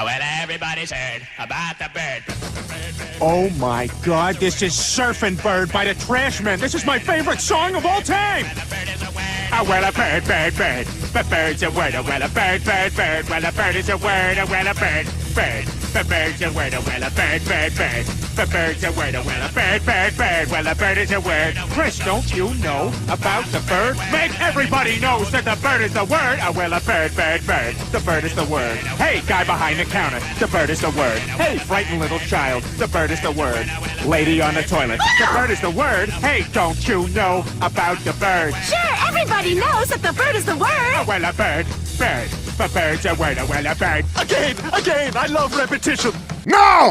Oh, well, everybody's heard about the bird. Oh my God, this is Surfing Bird by the Trashmen. This is my favorite song of all time. The bird is a word. Oh, well, a bird, bird, bird. The bird's a word. Oh, well, a bird, bird, bird. Well, a bird is a word. Oh, well, a bird, bird. The bird's a word. Oh, well, a bird, bird, bird. The bird's a word. Oh, well, a bird, bird, bird. Well, a bird is a word. Chris, don't you know about the bird? Make everybody knows that the bird is the word. Oh, well, a bird, bird, bird. The bird is the word. Hey, guy behind the counter. The bird is the word. Hey, frightened little child. The bird is the word. Lady on the toilet. The bird is the word. Hey, don't you know about the bird? Sure, everybody knows that the bird is the word. Oh, well, a bird, bird. The bird's a word. Oh, well, a bird. Again, I love repetition. No!